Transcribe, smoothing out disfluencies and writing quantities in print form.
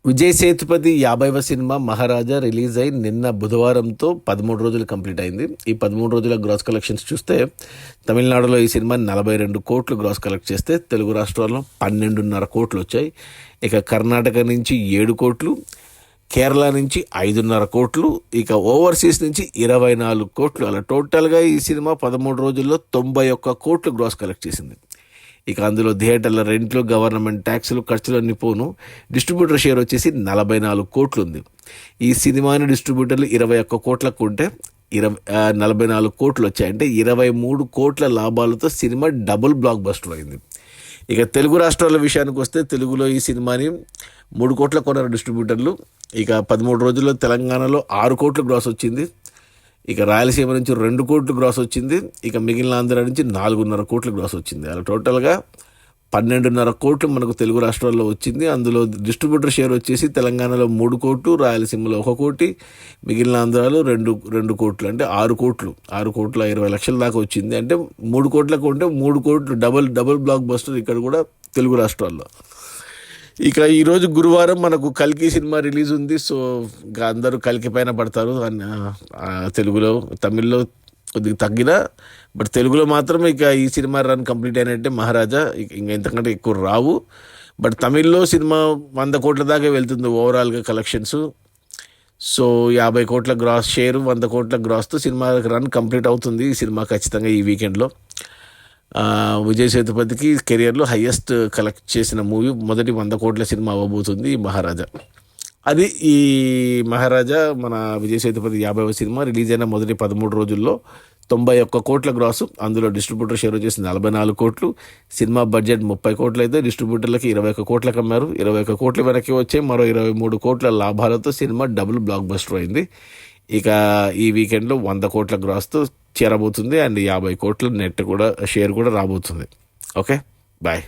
Vijay Sethupathi 50వ cinema 'మహారాజా' release అయి నిన్న బుధవారంతో 13 రోజులు కంప్లీట్ అయింది. ఈ 13 రోజుల గ్రాస్ కలెక్షన్స్ చూస్తే తమిళనాడులో ఈ సినిమా 42 కోట్లు గ్రాస్ కలెక్ట్ చేస్తే తెలుగు రాష్ట్రాల్లో 12.5 కోట్లు వచ్చాయి. ఇక కర్ణాటక నుంచి 7 కోట్లు, కేరళ నుంచి 5.5 కోట్లు, ఇక ఓవర్సీస్ నుంచి 24 కోట్లు. అలా టోటల్గా ఈ సినిమా 13 రోజుల్లో 91 కోట్లు గ్రాస్ కలెక్ట్ చేసింది. ఇక అందులో థియేటర్ల రెంట్లు, గవర్నమెంట్ ట్యాక్సులు, ఖర్చులన్నీ పోను డిస్ట్రిబ్యూటర్ షేర్ వచ్చేసి 44 కోట్లు ఉంది. ఈ సినిమాని డిస్ట్రిబ్యూటర్లు 21 కోట్లకు ఉంటే 44 కోట్లు వచ్చాయి. అంటే 23 కోట్ల లాభాలతో సినిమా డబుల్ బ్లాక్ బస్టర్ అయింది. ఇక తెలుగు రాష్ట్రాల విషయానికి వస్తే తెలుగులో ఈ సినిమాని 3 కోట్ల కొన్నారు డిస్ట్రిబ్యూటర్లు. ఇక 13 రోజుల్లో తెలంగాణలో 6 కోట్లు గ్రాస్ వచ్చింది. ఇక రాయలసీమ నుంచి 2 కోట్లు గ్రాస్ వచ్చింది. ఇక మిగిలిన ఆంధ్ర నుంచి 4.5 కోట్లు గ్రాస్ వచ్చింది. అలా టోటల్గా 12.5 కోట్లు మనకు తెలుగు రాష్ట్రాల్లో వచ్చింది. అందులో డిస్ట్రిబ్యూటర్ షేర్ వచ్చేసి తెలంగాణలో 3 కోట్లు, రాయలసీమలో 1 కోటి, మిగిలిన ఆంధ్రాలో 2 కోట్లు, అంటే 6 కోట్లు, 20 లక్షల దాకా వచ్చింది. అంటే 3 కోట్లకు ఉంటే 3 కోట్లు డబుల్ బ్లాక్ బస్టర్ ఇక్కడ కూడా తెలుగు రాష్ట్రాల్లో. ఇక ఈరోజు గురువారం మనకు కల్కి సినిమా రిలీజ్ ఉంది. సో ఇంకా అందరూ కల్కి పైన పడతారు. తెలుగులో, తమిళ్లో కొద్దిగా తగ్గిన, బట్ తెలుగులో మాత్రం ఇక ఈ సినిమా రన్ కంప్లీట్ అయినట్టే. మహారాజా ఇంకా ఇంతకంటే ఎక్కువ రావు. బట్ తమిళ్లో సినిమా 100 కోట్ల దాకా వెళ్తుంది ఓవరాల్గా కలెక్షన్స్. సో 50 కోట్ల గ్రాస్ షేర్, 100 కోట్ల గ్రాస్తో సినిమా రన్ కంప్లీట్ అవుతుంది ఈ సినిమా ఖచ్చితంగా ఈ వీకెండ్లో. విజయ్ సేతుపతికి కెరియర్లో హయ్యెస్ట్ కలెక్ట్ చేసిన మూవీ, మొదటి 100 కోట్ల సినిమా అవ్వబోతుంది ఈ మహారాజా. అది ఈ మహారాజా మన విజయ్ సేతుపతి 50వ సినిమా. రిలీజ్ అయిన మొదటి 13 రోజుల్లో 91 కోట్ల గ్రాసు. అందులో డిస్ట్రిబ్యూటర్ షేర్ వచ్చేసి 44 కోట్లు. సినిమా బడ్జెట్ 30 కోట్లు అయితే డిస్ట్రిబ్యూటర్లకి 21 కోట్లకు అమ్మారు. 21 కోట్లు వెనక్కి వచ్చాయి. మరో 23 కోట్ల లాభాలతో సినిమా డబుల్ బ్లాక్ బస్టర్ అయింది. ఇక ఈ వీకెండ్లో 100 కోట్ల గ్రాస్తో చేరబోతుంది. అండ్ 50 కోట్ల నెట్ కూడా షేర్ కూడా రాబోతుంది. Okay, bye.